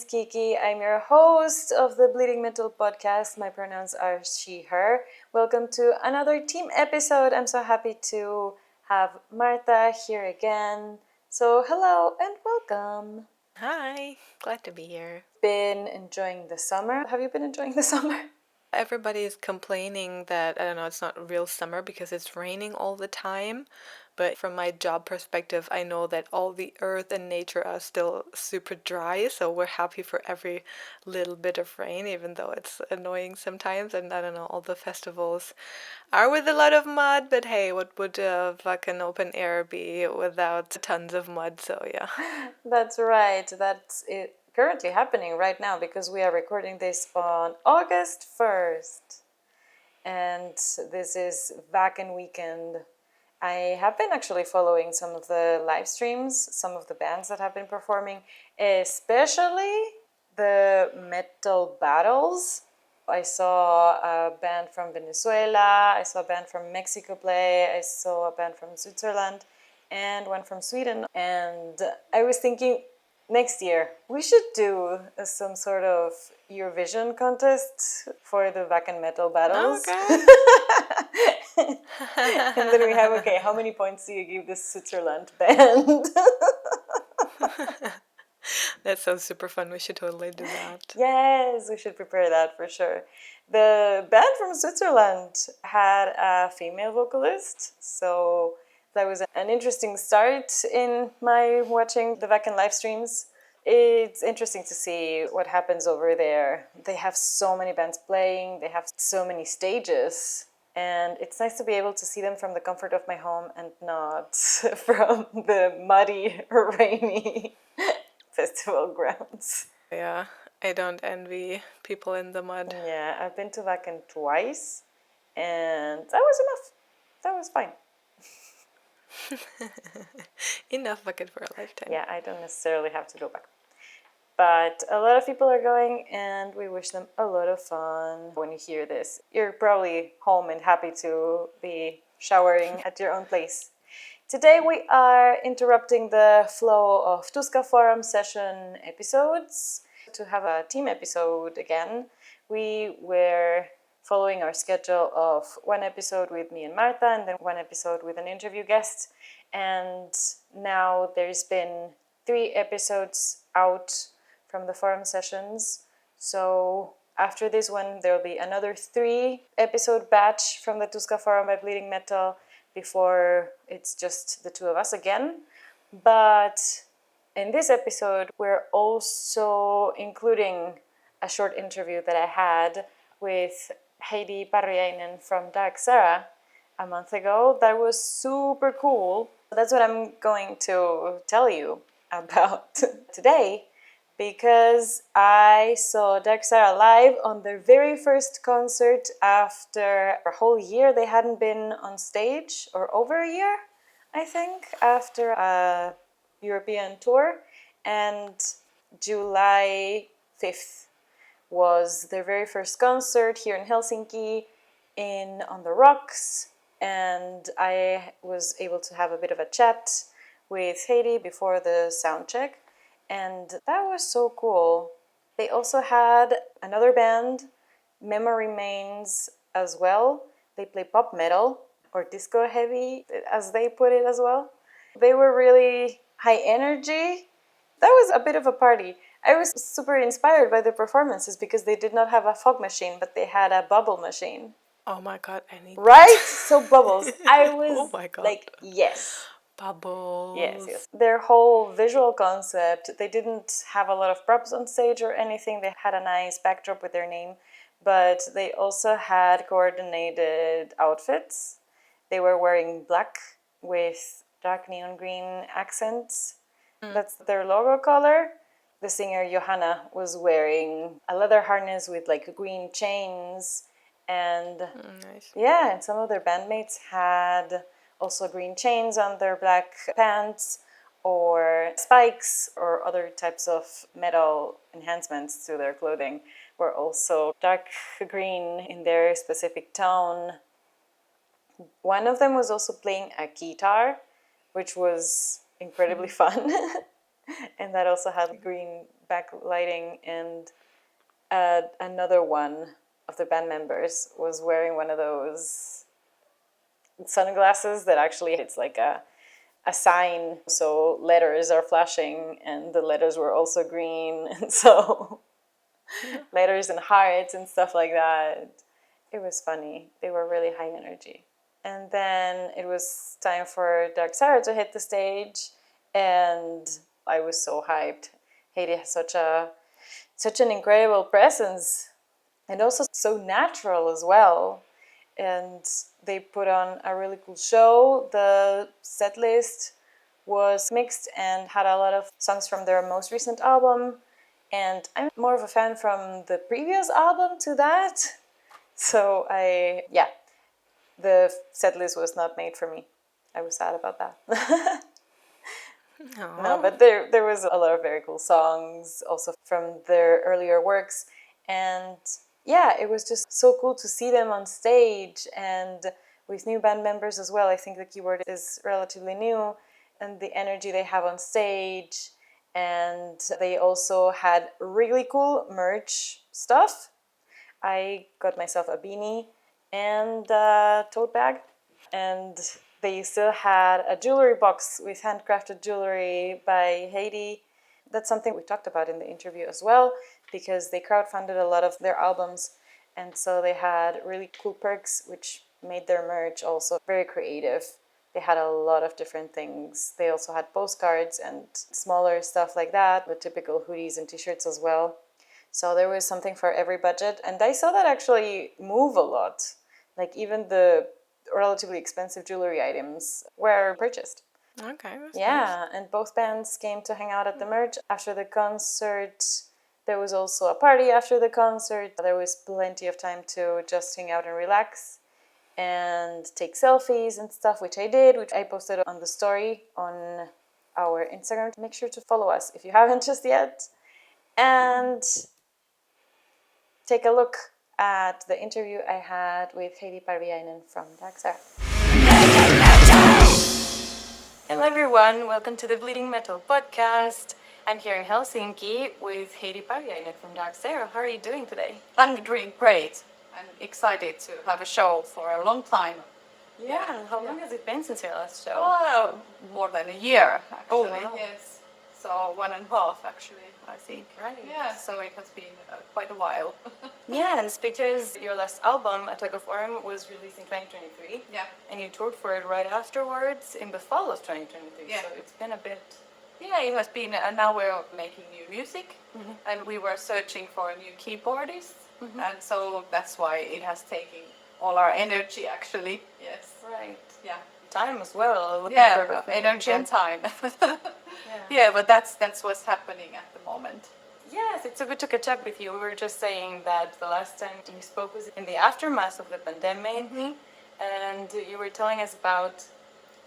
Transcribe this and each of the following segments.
Kiki. I'm your host of the Bleeding Metal podcast. My pronouns are she, her. Welcome to another team episode. I'm so happy to have Martha here again. So, hello and welcome. Hi, glad to be here. Been enjoying the summer? Have you been enjoying the summer? Everybody is complaining that, I don't know, it's not real summer because it's raining all the time. But from my job perspective, I know that all the earth and nature are still super dry. So we're happy for every little bit of rain, even though it's annoying sometimes. And I don't know, all the festivals are with a lot of mud. But hey, what would a fucking open air be without tons of mud? So yeah. That's right. That's it. Currently happening right now because we are recording this on August 1st. And this is Wacken weekend. I have been actually following some of the live streams, some of the bands that have been performing, especially the metal battles. I saw a band from Venezuela, I saw a band from Mexico play, I saw a band from Switzerland, and one from Sweden. And I was thinking, next year we should do some sort of Eurovision contest for the Wacken metal battles. Okay. And then we have, okay, how many points do you give this Switzerland band? That sounds super fun. We should totally do that. Yes, we should prepare that for sure. The band from Switzerland had a female vocalist, so that was an interesting start in my watching the Wacken live streams. It's interesting to see what happens over there. They have so many bands playing, they have so many stages, and it's nice to be able to see them from the comfort of my home and not from the muddy, rainy festival grounds. Yeah, I don't envy people in the mud. Yeah, I've been to Wacken twice, and that was enough. That was fine. Enough bucket for a lifetime. Yeah, I don't necessarily have to go back. But a lot of people are going, and we wish them a lot of fun. When you hear this, you're probably home and happy to be showering at your own place. Today we are interrupting the flow of Tuska Forum session episodes to have a team episode again. We were following our schedule of one episode with me and Martha and then one episode with an interview guest. And now there's been 3 episodes out from the forum sessions. So after this one, there'll be another 3 episode batch from the Tuska Forum by Bleeding Metal before it's just the 2 of us again. But in this episode, we're also including a short interview that I had with Heidi Parviainen from DARK SARAH a month ago. That was super cool. That's what I'm going to tell you about today, because I saw DARK SARAH live on their very first concert after a whole year. They hadn't been on stage, or over a year, I think, after a European tour. And July 5th was their very first concert here in Helsinki on the Rocks. And I was able to have a bit of a chat with Heidi before the sound check. And that was so cool. They also had another band, Memory Remains, as well. They play pop metal, or disco heavy, as they put it as well. They were really high energy. That was a bit of a party. I was super inspired by the performances because they did not have a fog machine, but they had a bubble machine. Oh my god, I need Right? So bubbles. I was oh my god. like, yes. Bubbles. Yes. Their whole visual concept, they didn't have a lot of props on stage or anything. They had a nice backdrop with their name, but they also had coordinated outfits. They were wearing black with dark neon green accents. That's their logo color. The singer Johanna was wearing a leather harness with like green chains, and Nice. yeah, and some of their bandmates had also green chains on their black pants, or spikes, or other types of metal enhancements to their clothing were also dark green in their specific tone. One of them was also playing a guitar, which was incredibly fun. And that also had green backlighting, and another one of the band members was wearing one of those sunglasses that actually it's like a sign, so letters are flashing, and the letters were also green, and so letters and hearts and stuff like that. It was funny. They were really high energy. And then it was time for Dark Sarah to hit the stage, and I was so hyped. Heidi has such an incredible presence, and also so natural as well. And they put on a really cool show. The set list was mixed and had a lot of songs from their most recent album. And I'm more of a fan from the previous album to that. So the set list was not made for me. I was sad about that. No, but there was a lot of very cool songs also from their earlier works. And yeah, it was just so cool to see them on stage and with new band members as well. I think the keyboard is relatively new, and the energy they have on stage. And they also had really cool merch stuff. I got myself a beanie and a tote bag. And they still had a jewelry box with handcrafted jewelry by Heidi. That's something we talked about in the interview as well, because they crowdfunded a lot of their albums, and so they had really cool perks which made their merch also very creative. They had a lot of different things. They also had postcards and smaller stuff like that, the typical hoodies and t-shirts as well. So there was something for every budget, and I saw that actually move a lot. Like even the relatively expensive jewelry items were purchased. Okay. That's Yeah, and both bands came to hang out at the merch after the concert. There was also a party after the concert. There was plenty of time to just hang out and relax and take selfies and stuff, which I did, which I posted on the story on our Instagram. Make sure to follow us if you haven't just yet. And take a look at the interview I had with Heidi Parviainen from Dark Sarah. Hello everyone, welcome to the Bleeding Metal podcast. I'm here in Helsinki with Heidi Parviainen from Dark Sarah. How are you doing today? I'm doing great. I'm excited to have a show for a long time. Yeah, how long has it been since your last show? Oh, more than a year, actually. Oh, wow. Yes. So 1.5, actually, I think. Right. Yeah, so it has been quite a while. Yeah, and it's because your last album, A Tug of War, was released in 2023. Yeah. And you toured for it right afterwards in the fall of 2023. Yeah. So it's been a bit... Yeah, it has been, and now we're making new music, and we were searching for a new keyboardist, and so that's why it has taken all our energy, actually. Yes. Right. Yeah. Time as well. Looking Yeah, for energy and time. Yeah. Yeah, but that's what's happening at the moment. Yes, it's so good to catch up with you. We were just saying that the last time we spoke was in the aftermath of the pandemic, and you were telling us about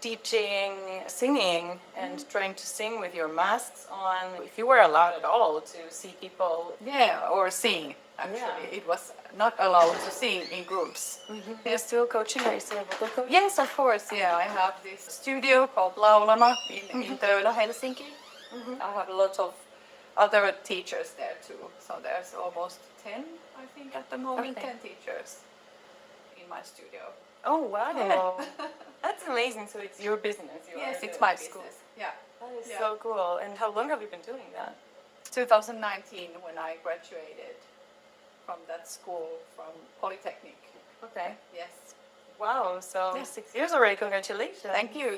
teaching singing and trying to sing with your masks on, if you were allowed at all to see people. Yeah, or sing, actually. It was not allowed to sing in groups. You're still coaching, are you still a vocal coach? Yes, of course, yeah. I have this studio called Laulana in Töölö, Helsinki. I have a lot of other teachers there too. So there's almost 10, I think, at the moment. Okay. 10 teachers in my studio. Oh, wow. That's amazing. So it's your business. You Yes, are it's the my school. business. Yeah. That is Yeah. so cool. And how long have you been doing that? 2019 when I graduated from that school, from Polytechnic. Okay. Yes. Wow. So Yeah. 6 years already. Congratulations. Thank you.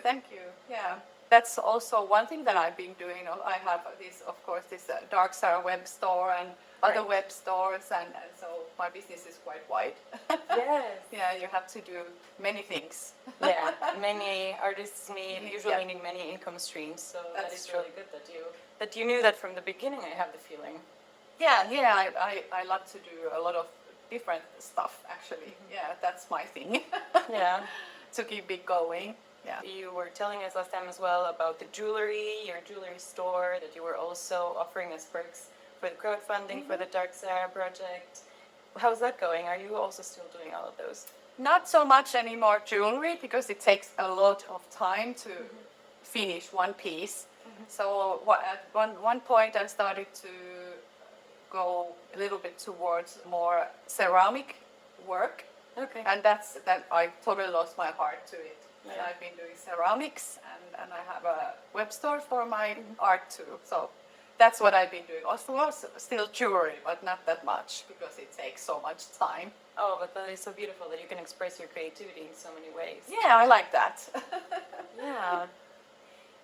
Yeah. That's also one thing that I've been doing. I have this, of course, this Dark Sarah web store and other web stores, and so my business is quite wide. Yes. Yeah, you have to do many things. Yeah. Many artists usually Yeah. need many income streams. So that That's is true. really good that you knew that from the beginning. I have the feeling. Yeah. I love to do a lot of different stuff, actually. Yeah, that's my thing. Yeah. To keep it going. Yeah. You were telling us last time as well about the jewelry, your jewelry store, that you were also offering us perks for the crowdfunding for the Dark Sarah project. How's that going? Are you also still doing all of those? Not so much anymore jewelry because it takes a lot of time to finish one piece. So at one point I started to go a little bit towards more ceramic work. Okay. And that I totally lost my heart to it. And I've been doing ceramics and I have a web store for my art too. So that's what I've been doing. Also still jewelry, but not that much because it takes so much time. Oh, but that is so beautiful that you can express your creativity in so many ways. Yeah, I like that. Yeah.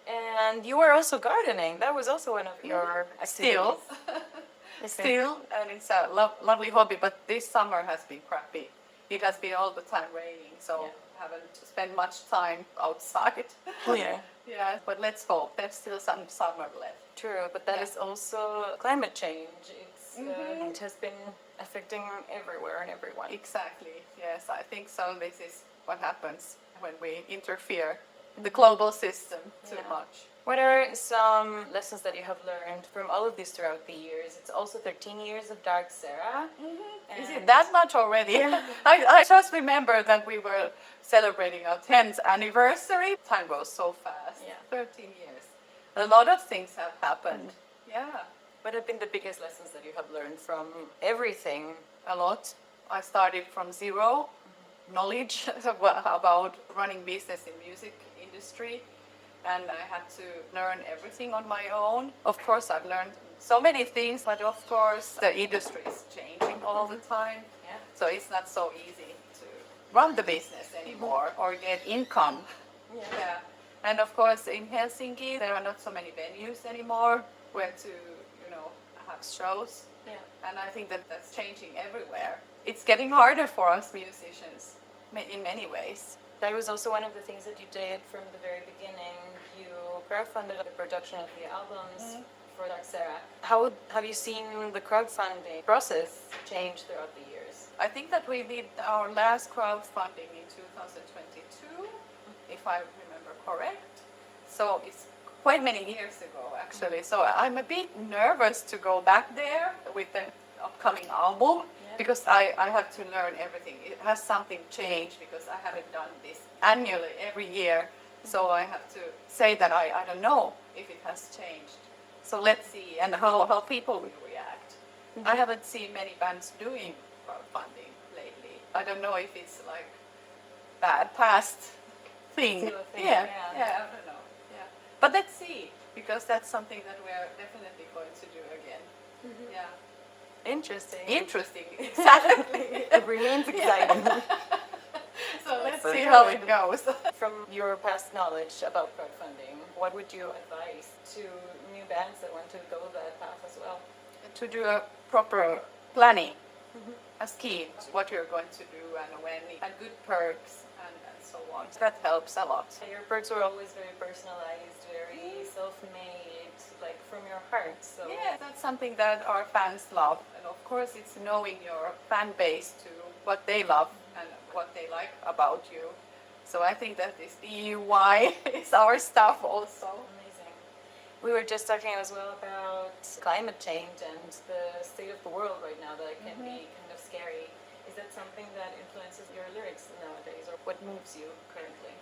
And you were also gardening. That was also one of your Still. activities. Still, and it's a lovely hobby, but this summer has been crappy. It has been all the time raining, so haven't spent much time outside. Yeah. Yeah, but let's hope there's still some summer left. True, but that is also climate change. It has been affecting everywhere and everyone. Exactly, yes, I think so. This is what happens when we interfere in the global system too much. What are some lessons that you have learned from all of this throughout the years? It's also 13 years of Dark Sarah. Is it that much already? I just remember that we were celebrating our 10th anniversary. Time goes so fast. Yeah. 13 years. A lot of things have happened. Yeah. What have been the biggest lessons that you have learned from everything? A lot. I started from zero knowledge about running business in music industry. And I had to learn everything on my own. Of course, I've learned so many things, but of course, the industry is changing all the time. Yeah. So it's not so easy to run the business anymore or get income. Yeah. And of course, in Helsinki, there are not so many venues anymore where to, have shows. Yeah. And I think that that's changing everywhere. It's getting harder for us musicians in many ways. That was also one of the things that you did from the very beginning. You crowdfunded the production of the albums for Dark Sarah. How have you seen the crowdfunding process change throughout the years? I think that we did our last crowdfunding in 2022, if I remember correct. So it's quite many years ago, actually. So I'm a bit nervous to go back there with the upcoming album. Because I have to learn everything. It has something changed because I haven't done this annually every year. So I have to say that I don't know if it has changed. So let's see and how people will react. I haven't seen many bands doing crowdfunding lately. I don't know if it's like bad past thing. Still a thing, Yeah, I don't know. Yeah. But let's see, because that's something that we are definitely going to do again. Yeah. Interesting. Interesting, exactly. It remains exciting. So let's see how it goes. From your past knowledge about crowdfunding, what would you advise to new bands that want to go that path as well? To do a proper planning as key, what you're going to do and when, and good perks and so on. That helps a lot. Your perks were always very personalized, very self-made, like from your heart. So Yeah, that's something that our fans love. And of course, it's knowing your fan base to what they love and what they like about you. So I think that this DUI is our stuff also. amazing. We were just talking as well about climate change and the state of the world right now that it can be kind of scary. Is that something that influences your lyrics nowadays, or what moves you currently?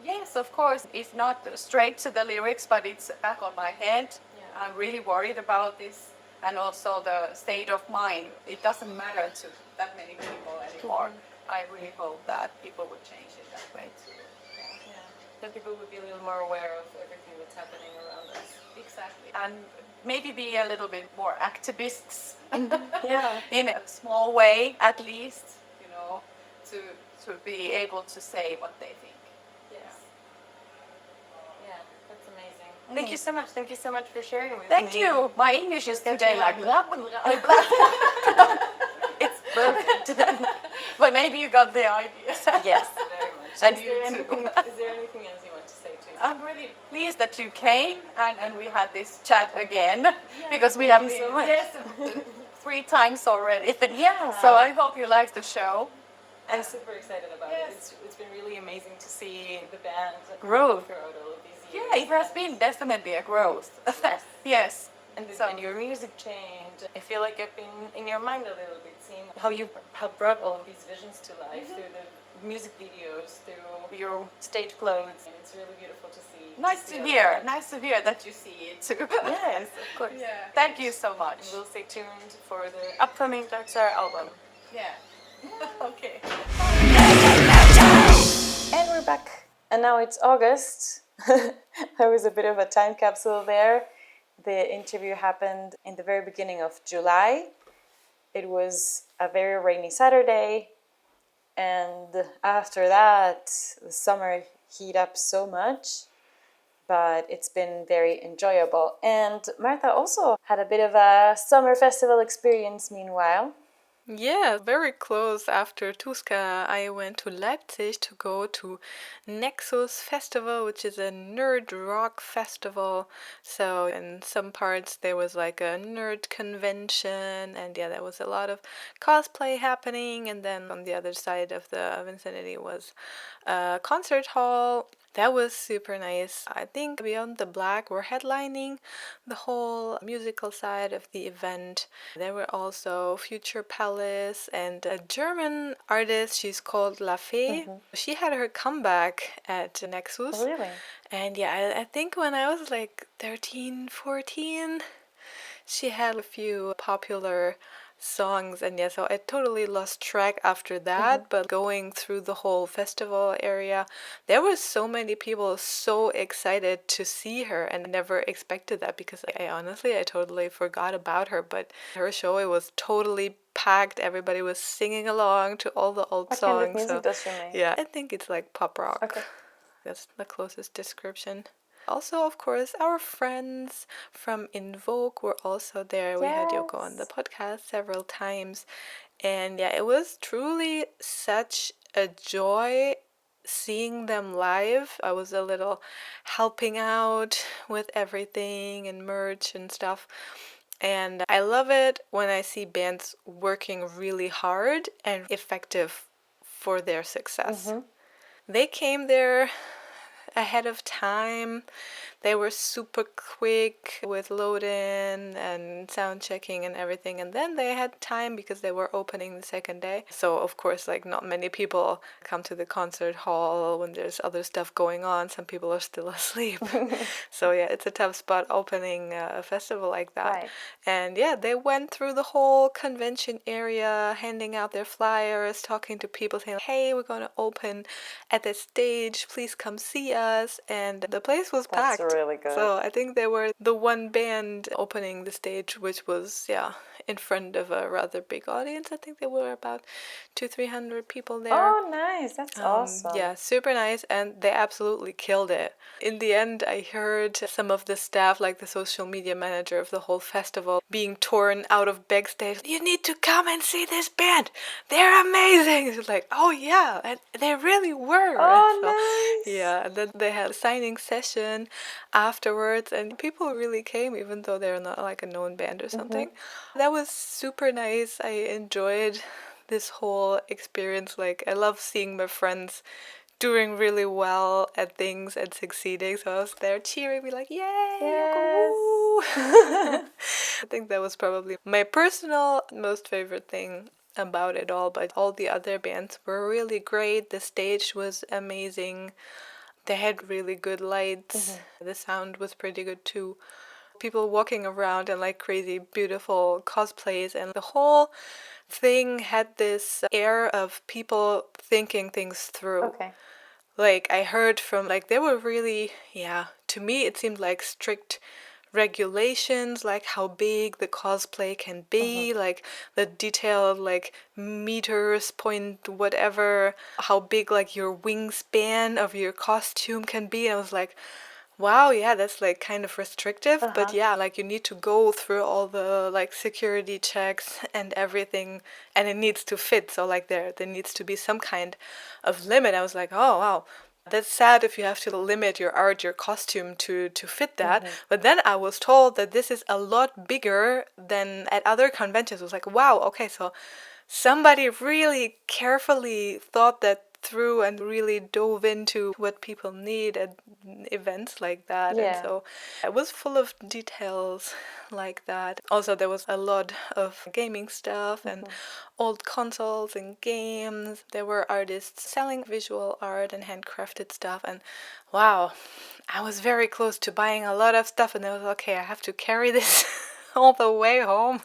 Yes, of course. It's not straight to the lyrics, but it's back on my head. Yeah. I'm really worried about this and also the state of mind. It doesn't matter to that many people anymore. I really hope that people would change it that way too. Yeah. That people would be a little more aware of everything that's happening around us. Exactly. And maybe be a little bit more activists. Yeah. In a small way, at least, to be able to say what they think. Yes. Yeah, that's amazing. Thank you so much. Thank you so much for sharing with me. Thank you. My English is today like blah, blah, blah, blah. It's perfect. But maybe you got the idea. Yes, very much. And Is you there too. anything else you want to say to us? I'm really pleased that you came and we had this chat again because we have you been so much. 3 times already. Yeah. So I hope you like the show. I'm super excited about it. It's been really amazing to see the band Growth. throughout all of these years. Yeah, it has been definitely a growth. Yes. And, So- and your music changed. I feel like I've been in your mind a little bit, seeing how you have brought all of these visions to life through the music videos through your stage clothes, and it's really beautiful to see. Nice to hear. Nice to hear that you see it too. Yes, of course. Yeah. Thank you so much. And we'll stay tuned for the upcoming Dark Sarah album. Yeah. Okay. And we're back. And now it's August. There was a bit of a time capsule there. The interview happened in the very beginning of July. It was a very rainy Saturday. And after that, the summer heat up so much. But it's been very enjoyable. And Martha also had a bit of a summer festival experience meanwhile. Yeah, very close after Tuska, I went to Leipzig to go to Nexus Festival, which is a nerd rock festival. So in some parts there was like a nerd convention, and yeah, there was a lot of cosplay happening. And then on the other side of the vicinity was a concert hall. That was super nice. I think Beyond the Black were headlining the whole musical side of the event. There were also Future Palace and a German artist, she's called La Fee. She had her comeback at Nexus. Really? And yeah, I think when I was like 13, 14, she had a few popular songs, and yeah, so I totally lost track after that. But going through the whole festival area, there were so many people so excited to see her, and I never expected that because I totally forgot about her. But her show, it was totally packed. Everybody was singing along to all the old What songs. kind of music does she make? Yeah, I think it's like pop rock. Okay. That's the closest description. Also, of course, our friends from Invoke were also there. We had Yoko on the podcast several times. And yeah, it was truly such a joy seeing them live. I was a little helping out with everything and merch and stuff. And I love it when I see bands working really hard and effective for their success. They came there ahead of time. They were super quick with load-in and sound checking and everything, and then they had time because they were opening the second day. So of course, like, not many people come to the concert hall when there's other stuff going on. Some people are still asleep. So yeah, it's a tough spot opening a festival like that. Right. And yeah, they went through the whole convention area, handing out their flyers, talking to people, saying, hey, we're going to open at this stage, please come see us. And the place was packed. That's really good. So I think they were the one band opening the stage, which was, in front of a rather big audience. I think there were about 200-300 people there. Oh, nice. That's awesome. Yeah, super nice, and they absolutely killed it. In the end, I heard some of the staff, like the social media manager of the whole festival, being torn out of backstage. You need to come and see this band. They're amazing. It's like, oh yeah, and they really were. Oh, So, nice. yeah, and then they had a signing session afterwards, and people really came, even though they're not like a known band or something. That was super nice. I enjoyed this whole experience. Like, I love seeing my friends doing really well at things and succeeding. So I was there cheering, me like, yay! Yes. Woo! I think that was probably my personal most favorite thing about it all. But all the other bands were really great. The stage was amazing. They had really good lights. The sound was pretty good too. People walking around in like crazy beautiful cosplays, and the whole thing had this air of people thinking things through. Okay. Like, I heard from, like, they were really, to me it seemed like strict regulations, like how big the cosplay can be, like the detailed, like, meters, point whatever, how big like your wingspan of your costume can be. And I was like, wow, yeah, that's like kind of restrictive, but yeah, like, you need to go through all the like security checks and everything, and it needs to fit. So like there needs to be some kind of limit. I was like, oh wow, that's sad if you have to limit your art, your costume to fit that. But then I was told that this is a lot bigger than at other conventions. I was like, wow, okay, so somebody really carefully thought that through and really dove into what people need at events like that. And Yeah. so it was full of details like that. Also, there was a lot of gaming stuff and old consoles and games. There were artists selling visual art and handcrafted stuff. And wow, I was very close to buying a lot of stuff, and I was okay, I have to carry this all the way home.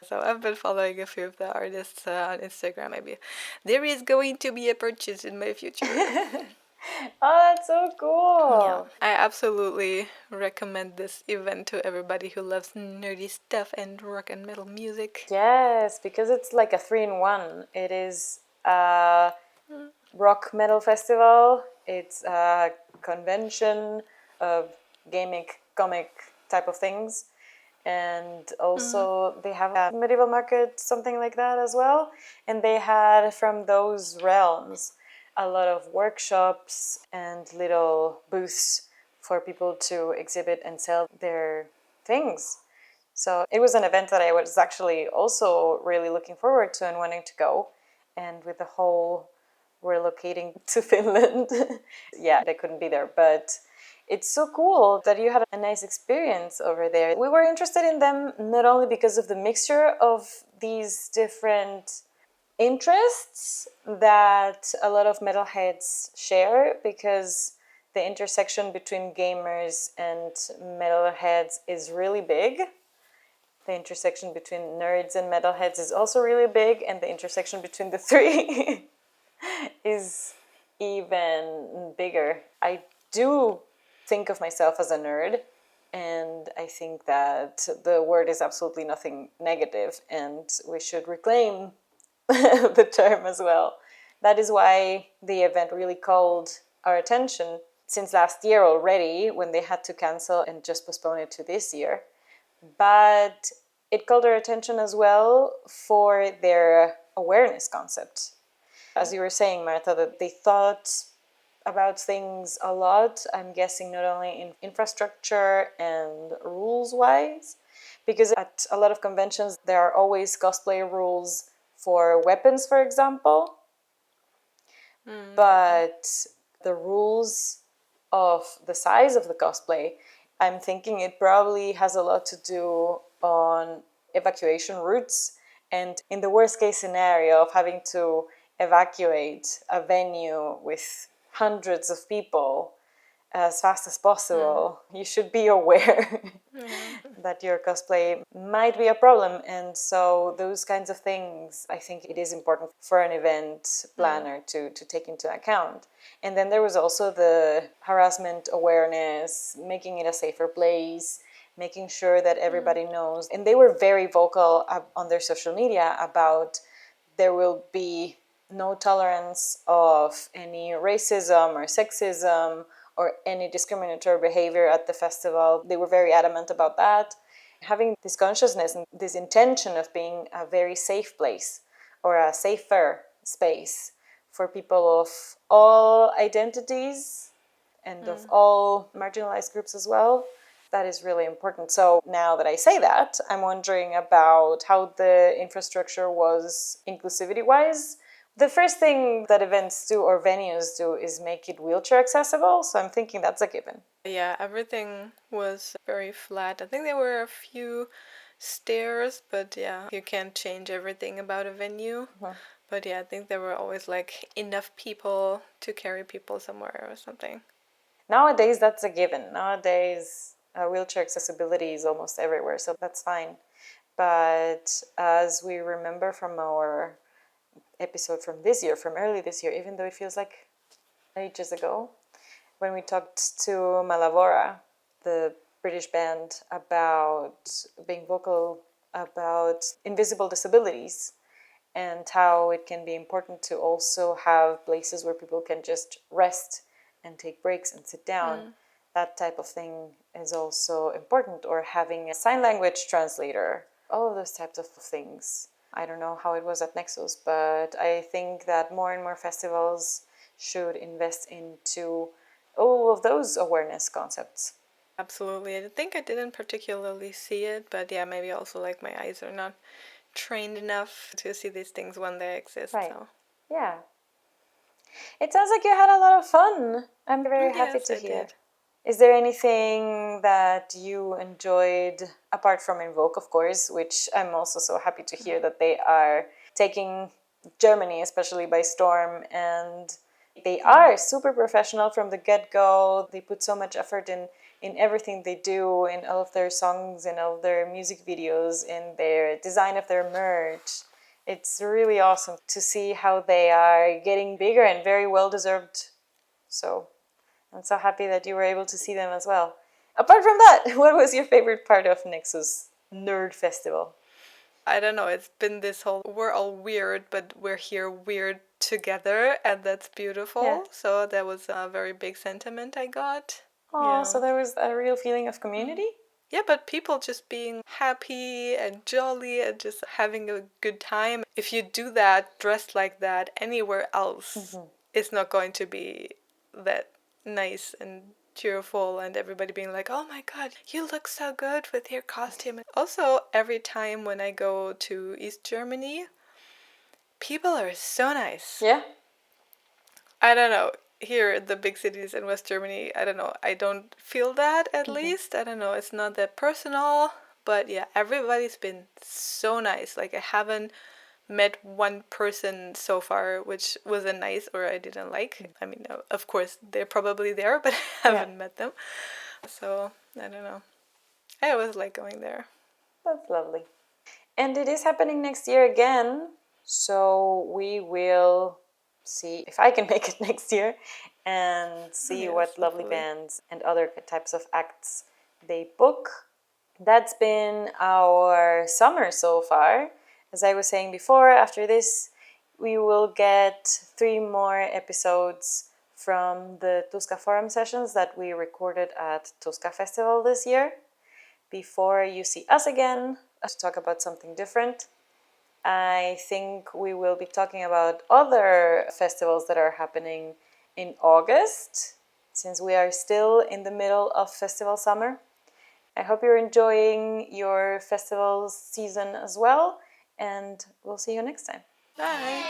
So I've been following a few of the artists on Instagram. Maybe there is going to be a purchase in my future. Oh, that's so cool. Yeah, I absolutely recommend this event to everybody who loves nerdy stuff and rock and metal music. Yes, because it's like a 3-in-1. It is a rock metal festival. It's a convention of gaming, comic type of things. And also they have a medieval market, something like that as well. And they had from those realms a lot of workshops and little booths for people to exhibit and sell their things. So it was an event that I was actually also really looking forward to and wanting to go. And with the whole relocating to Finland, yeah, I couldn't be there. But it's so cool that you had a nice experience over there. We were interested in them not only because of the mixture of these different interests that a lot of metalheads share, because the intersection between gamers and metalheads is really big. The intersection between nerds and metalheads is also really big, and the intersection between the three is even bigger. I do think of myself as a nerd, and I think that the word is absolutely nothing negative, and we should reclaim the term as well. That is why the event really called our attention since last year already, when they had to cancel and just postpone it to this year. But it called our attention as well for their awareness concept. As you were saying, Martha, that they thought about things a lot, I'm guessing not only in infrastructure and rules-wise, because at a lot of conventions there are always cosplay rules for weapons, for example, but the rules of the size of the cosplay, I'm thinking it probably has a lot to do on evacuation routes, and in the worst case scenario of having to evacuate a venue with hundreds of people as fast as possible, you should be aware that your cosplay might be a problem. And so those kinds of things, I think it is important for an event planner to take into account. And then there was also the harassment awareness, making it a safer place, making sure that everybody knows. And they were very vocal on their social media about there will be no tolerance of any racism or sexism or any discriminatory behavior at the festival. They were very adamant about that. Having this consciousness and this intention of being a very safe place or a safer space for people of all identities and of all marginalized groups as well, that is really important. So now that I say that, I'm wondering about how the infrastructure was inclusivity-wise. The first thing that events do or venues do is make it wheelchair accessible, so I'm thinking that's a given. Yeah, everything was very flat. I think there were a few stairs, but yeah, you can't change everything about a venue. But yeah, I think there were always like enough people to carry people somewhere or something. Nowadays, that's a given. Nowadays, wheelchair accessibility is almost everywhere, so that's fine. But as we remember from our episode from this year, from early this year, even though it feels like ages ago, when we talked to Malavora, the British band, about being vocal about invisible disabilities and how it can be important to also have places where people can just rest and take breaks and sit down. That type of thing is also important, or having a sign language translator, all of those types of things. I don't know how it was at Nexus, but I think that more and more festivals should invest into all of those awareness concepts. Absolutely. I think I didn't particularly see it, but yeah, maybe also like my eyes are not trained enough to see these things when they exist. Right. So. Yeah. It sounds like you had a lot of fun. I'm very happy Yes, to I hear. did. Is there anything that you enjoyed, apart from Invoke, of course, which I'm also so happy to hear that they are taking Germany, especially by storm, and they are super professional from the get-go. They put so much effort in everything they do, in all of their songs, in all of their music videos, in their design of their merch. It's really awesome to see how they are getting bigger and very well deserved. So I'm so happy that you were able to see them as well. Apart from that, what was your favorite part of Nexus Nerd Festival? I don't know, it's been this whole, we're all weird, but we're here weird together, and that's beautiful. Yeah. So that was a very big sentiment I got. Oh, Yeah. so there was a real feeling of community? Yeah, but people just being happy and jolly and just having a good time. If you do that, dressed like that, anywhere else, it's not going to be that nice and cheerful and everybody being like, oh my god, you look so good with your costume. Also, every time when I go to East Germany, people are so nice. Yeah. I don't know. Here, the big cities in West Germany, I don't know. I don't feel that at least. I don't know. It's not that personal. But yeah, everybody's been so nice. Like, I haven't met one person so far which wasn't nice or I didn't like. I mean, of course, they're probably there, but I haven't met them. So, I don't know. I always like going there. That's lovely. And it is happening next year again. So we will see if I can make it next year and see Yes, what lovely hopefully. bands and other types of acts they book. That's been our summer so far. As I was saying before, after this, we will get 3 more episodes from the Tuska Forum sessions that we recorded at Tuska Festival this year. Before you see us again, to talk about something different. I think we will be talking about other festivals that are happening in August, since we are still in the middle of festival summer. I hope you're enjoying your festival season as well, and we'll see you next time. Bye.